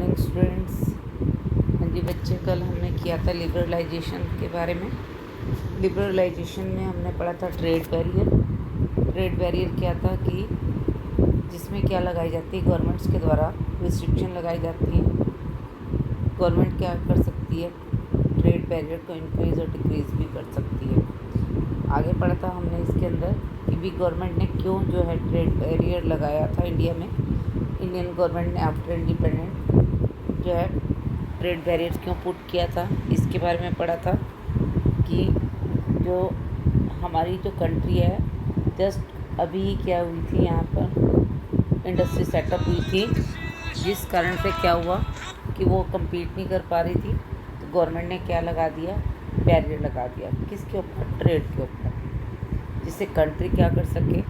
Morning students. हाँ जी बच्चे, कल हमने किया था लिबरलाइजेशन के बारे में। लिबरलाइजेशन में हमने पढ़ा था ट्रेड बैरियर। ट्रेड बैरियर क्या था कि जिसमें क्या लगाई जाती है, गवर्नमेंट्स के द्वारा रिस्ट्रिक्शन लगाई जाती हैं। गवर्नमेंट क्या कर सकती है, ट्रेड बैरियर को इंक्रीज़ और डिक्रीज़ भी कर सकती है। आगे पढ़ा था हमने इसके अंदर कि भी गवर्नमेंट ने क्यों जो है ट्रेड बैरियर लगाया था इंडिया में। इंडियन गवर्नमेंट ने आफ्टर इंडिपेंडेंट जो है ट्रेड बैरियर क्यों पुट किया था, इसके बारे में पढ़ा था कि जो हमारी जो कंट्री है जस्ट अभी क्या हुई थी, यहाँ पर इंडस्ट्री सेटअप हुई थी, जिस कारण से क्या हुआ कि वो compete नहीं कर पा रही थी। तो गवर्नमेंट ने क्या लगा दिया, बैरियर लगा दिया। किसके ऊपर? ट्रेड के ऊपर, जिससे कंट्री क्या कर सके,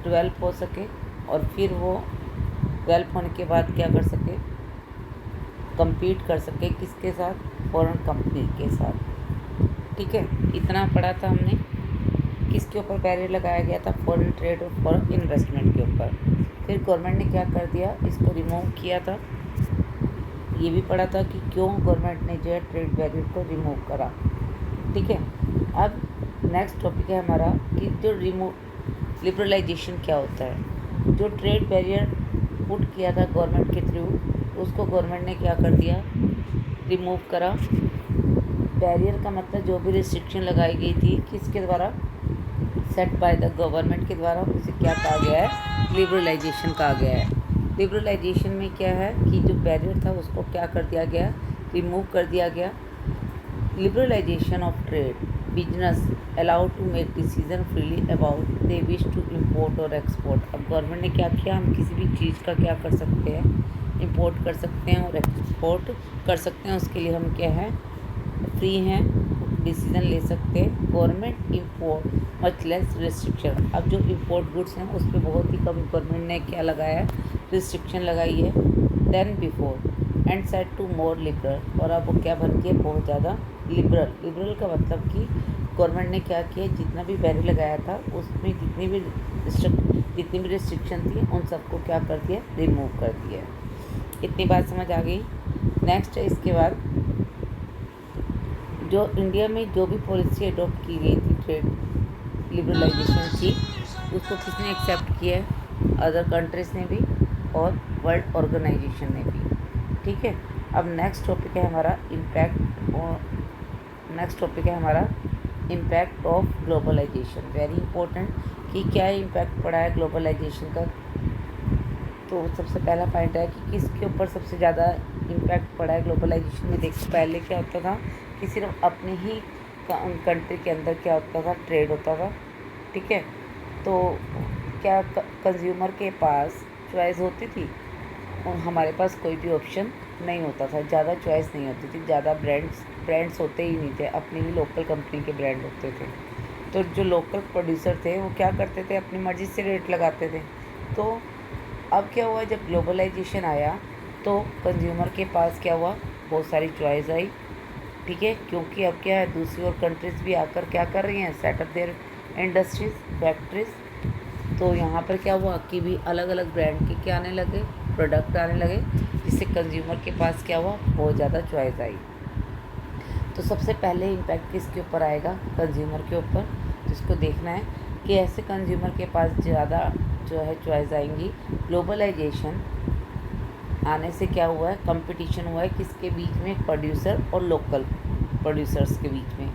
डेवलप हो सके, और फिर वो डेवलप होने के बाद क्या कर सके, compete कर सके किसके साथ? फॉरेन कंपनी के साथ। ठीक है, इतना पढ़ा था हमने। किसके ऊपर बैरियर लगाया गया था? फॉरेन ट्रेड और फॉरेन इन्वेस्टमेंट के ऊपर। फिर गवर्नमेंट ने क्या कर दिया, इसको रिमूव किया था। ये भी पढ़ा था कि क्यों गवर्नमेंट ने जो है ट्रेड बैरियर को रिमूव करा। ठीक है, अब नेक्स्ट टॉपिक है हमारा कि जो लिबरलाइजेशन क्या होता है। जो ट्रेड बैरियर पुट किया था गवर्नमेंट के थ्रू, उसको गवर्नमेंट ने क्या कर दिया, रिमूव करा। बैरियर का मतलब जो भी रिस्ट्रिक्शन लगाई गई थी किसके द्वारा? सेट बाय द गवर्नमेंट के द्वारा, उसे क्या कहा गया है? लिबरलाइजेशन कहा गया है। लिबरलाइजेशन में क्या है कि जो बैरियर था उसको क्या कर दिया गया, रिमूव कर दिया गया। Liberalisation of trade, business allowed to make decision freely about they wish to import और एक्सपोर्ट। अब गवर्नमेंट ने क्या किया, हम किसी भी चीज़ का क्या कर सकते हैं, इम्पोर्ट कर सकते हैं और एक्सपोर्ट कर सकते हैं। उसके लिए हम क्या है, फ्री हैं, डिसीजन ले सकते हैं। Government import much less restriction. अब जो इम्पोर्ट गुड्स हैं उस पर बहुत ही कम गवर्नमेंट ने क्या लगाया है, रिस्ट्रिक्शन लगाई है than before, and set to more liberal. और अब वो क्या बन गया, बहुत ज़्यादा लिबरल। लिबरल का मतलब कि गवर्नमेंट ने क्या किया, जितना भी बैरियर लगाया था उसमें जितनी भी रिस्ट्रिक्शन थी उन सबको क्या कर दिया, रिमूव कर दिया। इतनी बात समझ आ गई। नेक्स्ट है इसके बाद, जो इंडिया में जो भी पॉलिसी अडॉप्ट की गई थी ट्रेड लिबरलाइजेशन की, उसको किसने एक्सेप्ट किया है? अदर कंट्रीज़ ने भी और वर्ल्ड ऑर्गेनाइजेशन ने भी। ठीक है, अब नेक्स्ट टॉपिक है हमारा impact of globalisation. Very important कि क्या इम्पैक्ट पड़ा है ग्लोबलाइजेशन का। तो सबसे पहला पॉइंट है कि किसके ऊपर सबसे ज़्यादा इम्पैक्ट पड़ा है ग्लोबलाइजेशन में। देखो पहले क्या होता था कि सिर्फ अपने ही कंट्री के अंदर क्या होता था, ट्रेड होता था। ठीक है, तो क्या कंज्यूमर के पास चॉइस होती थी, और हमारे पास कोई भी ऑप्शन नहीं होता था, ज़्यादा चॉइस नहीं होती थी, ज़्यादा ब्रांड्स होते ही नहीं थे, अपनी ही लोकल कंपनी के ब्रांड होते थे। तो जो लोकल प्रोड्यूसर थे वो क्या करते थे, अपनी मर्ज़ी से रेट लगाते थे। तो अब क्या हुआ, जब ग्लोबलाइजेशन आया तो कंज्यूमर के पास क्या हुआ, बहुत सारी चॉइस आई। ठीक है, क्योंकि अब क्या है, दूसरी और कंट्रीज़ भी आकर क्या कर रही हैं, सेटअप देयर इंडस्ट्रीज़, फैक्ट्रीज़। तो यहाँ पर क्या हुआ कि भी अलग अलग ब्रांड के क्या आने लगे, प्रोडक्ट आने लगे, जिससे कंज्यूमर के पास क्या हुआ, बहुत ज़्यादा चॉइस आई। तो सबसे पहले इम्पैक्ट किसके ऊपर आएगा, कंज्यूमर के ऊपर। जिसको देखना है कि ऐसे कंज्यूमर के पास ज़्यादा जो है चॉइस आएंगी। ग्लोबलाइजेशन आने से क्या हुआ है, कंपटीशन हुआ है किसके बीच में, प्रोड्यूसर और लोकल प्रोड्यूसर्स के बीच में।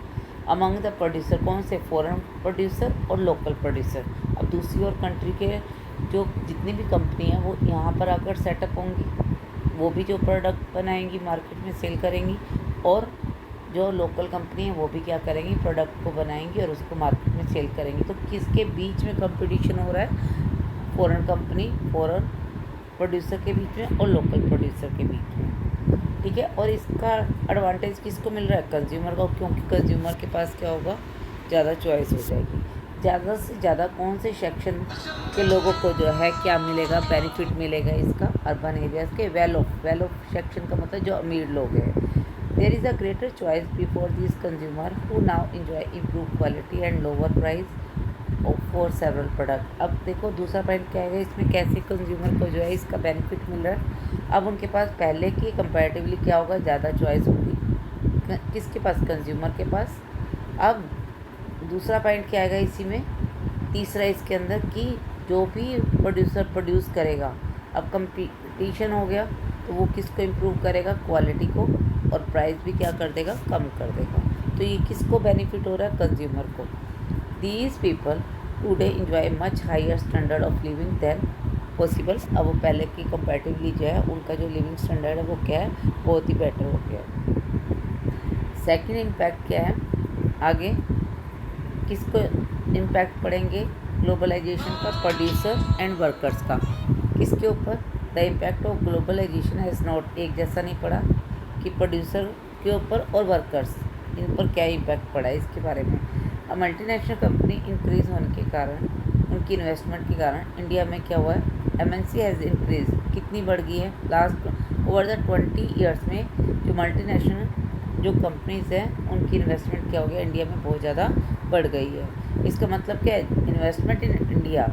अमंग द प्रोड्यूसर, कौन से, फॉरेन प्रोड्यूसर और लोकल प्रोड्यूसर। अब दूसरी और कंट्री के जो जितनी भी कंपनी है वो यहाँ पर आकर सेटअप होंगी, वो भी जो प्रोडक्ट बनाएंगी मार्केट में सेल करेंगी, और जो लोकल कंपनी है वो भी क्या करेंगी, प्रोडक्ट को बनाएंगी और उसको मार्केट में सेल करेंगी। तो किसके बीच में कंपटीशन हो रहा है, फॉरेन कंपनी, फॉरेन प्रोड्यूसर के बीच में और लोकल प्रोड्यूसर के बीच में। ठीक है, और इसका एडवांटेज किसको मिल रहा है, कंज्यूमर को, क्योंकि कंज्यूमर के पास क्या होगा, ज़्यादा चॉइस हो जाएगी। ज़्यादा से ज़्यादा कौन से सेक्शन के लोगों को जो है क्या मिलेगा, बेनिफिट मिलेगा इसका, अर्बन एरियाज़ के वेल ऑफ सेक्शन का मतलब जो अमीर लोग हैं। There is a greater choice before this consumer who now enjoy improve quality and lower price for several product. अब देखो दूसरा पॉइंट क्या है, इसमें कैसे कंज्यूमर को जो है इसका बेनिफिट मिल रहा है। अब उनके पास पहले की कंपैरेटिवली क्या होगा, ज़्यादा चॉइस होगी। किसके पास, कंज्यूमर के पास। अब दूसरा पॉइंट क्या आएगा इसी में, तीसरा इसके अंदर कि जो भी प्रोड्यूसर प्रोड्यूस करेगा, अब कंपटीशन हो गया तो वो किसको इम्प्रूव करेगा, क्वालिटी को, और प्राइस भी क्या कर देगा, कम कर देगा। तो ये किसको बेनिफिट हो रहा है, कंज्यूमर को। These people today enjoy much higher standard of living than possible. अब वो पहले की कंपैरेटिवली जो है उनका जो लिविंग स्टैंडर्ड है वो क्या है, बहुत ही बेटर हो गया है। सेकेंड इम्पैक्ट क्या है, आगे किसको इम्पैक्ट पड़ेंगे, ग्लोबलाइजेशन का, प्रोड्यूसर एंड वर्कर्स का। किसके ऊपर, the impact of globalisation has not, एक जैसा नहीं पड़ा कि प्रोड्यूसर के ऊपर और वर्कर्स, इन पर क्या इम्पैक्ट पड़ा है इसके बारे में। अब मल्टीनेशनल कंपनी इंक्रीज होने के कारण, उनकी इन्वेस्टमेंट के कारण इंडिया में क्या हुआ है, एमएनसी हैज़ इंक्रीज, कितनी बढ़ गई है, लास्ट ओवर द 20 ईयर्स में जो मल्टीनेशनल जो कंपनीज़ हैं उनकी इन्वेस्टमेंट क्या हो गया, इंडिया में बहुत ज़्यादा बढ़ गई है। इसका मतलब क्या है, इन्वेस्टमेंट इन इंडिया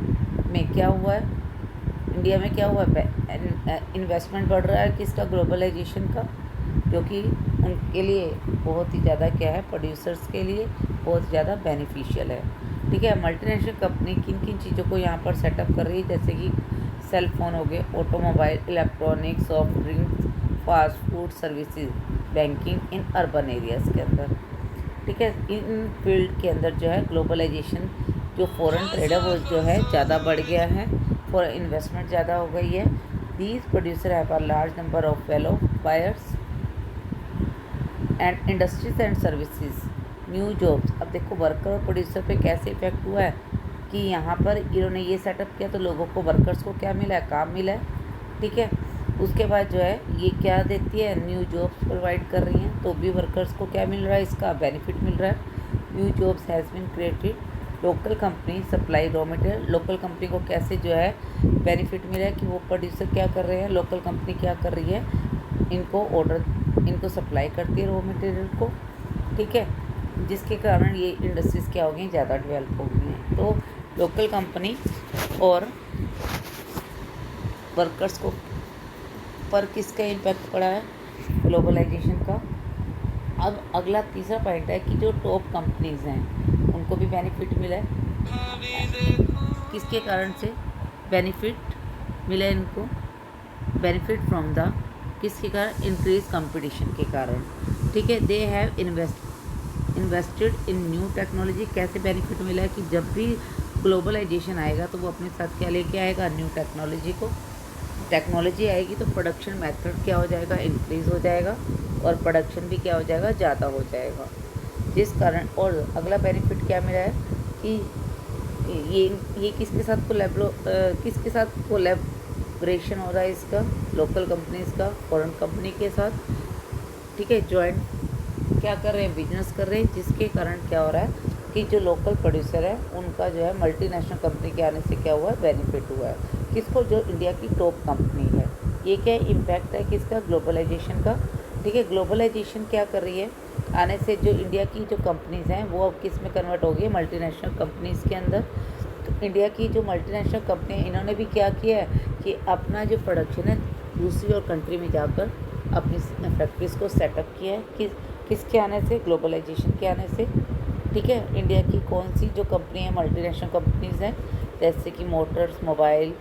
में क्या हुआ है, इंडिया में क्या हुआ है, इन्वेस्टमेंट बढ़ रहा है किसका, ग्लोबलाइजेशन का, जो कि उनके लिए बहुत ही ज़्यादा क्या है, प्रोड्यूसर्स के लिए बहुत ज़्यादा बेनिफिशियल है। ठीक है, मल्टीनेशनल कंपनी किन किन चीज़ों को यहाँ पर सेटअप कर रही है, जैसे कि सेल फोन हो गए, automobile, electronics, soft drinks, fast food services, banking in urban areas के अंदर। ठीक है, इन फील्ड के अंदर जो है ग्लोबलाइजेशन, जो फॉरेन ट्रेड है वो जो है ज़्यादा बढ़ गया है, फॉरेन इन्वेस्टमेंट ज़्यादा हो गई है। These producer have a large number of fellow buyers and industries and services, new jobs. अब देखो वर्कर और प्रोड्यूसर पे कैसे इफेक्ट हुआ है कि यहाँ पर इन्होंने ये सेटअप किया तो लोगों को, वर्कर्स को क्या मिला है, काम मिला है। ठीक है, उसके बाद जो है ये क्या देती है, न्यू जॉब्स प्रोवाइड कर रही हैं, तो भी वर्कर्स को क्या मिल रहा है, इसका बेनिफिट मिल रहा है। New jobs has been created, local company supply raw material, local company को कैसे जो है बेनिफिट मिला है कि वो प्रोड्यूसर क्या कर रहे हैं, लोकल कंपनी क्या कर रही है, इनको ऑर्डर, इनको सप्लाई करती है रॉ मटेरियल को। ठीक है, जिसके कारण ये इंडस्ट्रीज़ क्या हो गई, ज़्यादा डेवलप हो गई हैं। तो लोकल कंपनी और वर्कर्स को पर किसका इम्पैक्ट पड़ा है, ग्लोबलाइजेशन का। अब अगला तीसरा पॉइंट है कि जो टॉप कंपनीज़ हैं उनको भी बेनिफिट मिला है, किसके कारण से बेनिफिट मिला है इनको, बेनिफिट फ्रॉम द, किसके कारण, इंक्रीज कंपटीशन के कारण। ठीक है, they have invested in new technology. कैसे बेनिफिट मिला है कि जब भी ग्लोबलाइजेशन आएगा तो वो अपने साथ क्या लेके आएगा, न्यू टेक्नोलॉजी को। टेक्नोलॉजी आएगी तो प्रोडक्शन मेथड क्या हो जाएगा, इंक्रीज़ हो जाएगा, और प्रोडक्शन भी क्या हो जाएगा, ज़्यादा हो जाएगा, जिस कारण। और अगला बेनिफिट क्या मिला है कि ये किसके साथ किसके साथ कोलैबोरेशन हो रहा है इसका, लोकल कंपनीज़ का फॉरेन कंपनी के साथ। ठीक है, जॉइंट क्या कर रहे हैं, बिजनेस कर रहे हैं, जिसके कारण क्या हो रहा है कि जो लोकल प्रोड्यूसर है उनका जो है मल्टीनेशनल कंपनी के आने से क्या हुआ है, बेनिफिट हुआ है। किसको, जो इंडिया की टॉप कंपनी है। ये क्या इम्पैक्ट है किसका, ग्लोबलाइजेशन का। ठीक है, ग्लोबलाइजेशन क्या कर रही है, आने से जो इंडिया की जो कंपनीज़ हैं वो अब किस में कन्वर्ट हो गई है, मल्टीनेशनल कंपनीज़ के अंदर। तो इंडिया की जो मल्टीनेशनल कंपनी है इन्होंने भी क्या किया है कि अपना जो प्रोडक्शन है दूसरी और कंट्री में जाकर अपनी फैक्ट्रीज़ को सेटअप किया है, किसके आने से, ग्लोबलाइजेशन के आने से। ठीक है, इंडिया की कौन सी जो कंपनी है, मल्टीनेशनल कंपनीज़ हैं, जैसे कि मोटर्स, मोबाइल,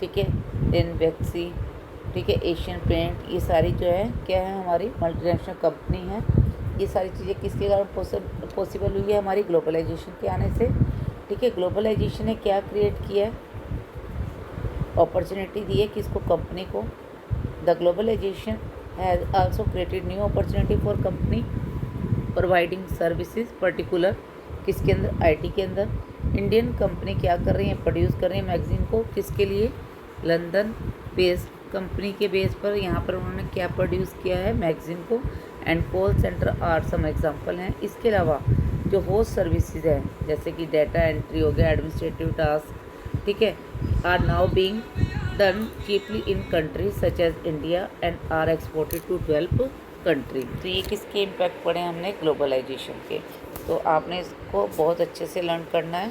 ठीक है, देन वैक्सी, ठीक है, एशियन पेंट, ये सारी जो है क्या है, हमारी मल्टीनेशनल कंपनी है। ये सारी चीज़ें किसके कारण पॉसिबल हुई है, हमारी ग्लोबलाइजेशन के आने से। ठीक है, ग्लोबलाइजेशन ने क्या क्रिएट किया है, अपॉर्चुनिटी दी है किसको, कंपनी को। The globalisation has also created new opportunity for company providing services, particular किसके अंदर, आईटी के अंदर। इंडियन कंपनी क्या कर रही है, प्रोड्यूस कर रही है मैगज़ीन को, किसके लिए, लंदन बेस्ड कंपनी के बेस पर यहाँ पर उन्होंने क्या प्रोड्यूस किया है, मैगज़ीन को। And call centre are some example हैं। इसके अलावा जो होस्ट सर्विसेज हैं जैसे कि डाटा एंट्री हो गया, एडमिनिस्ट्रेटिव टास्क, ठीक है, are now being done cheaply in countries such as India and are exported to 12 country. तो ये किसके इम्पैक्ट पड़े हमने, ग्लोबलाइजेशन के। तो आपने इसको बहुत अच्छे से लर्न करना है।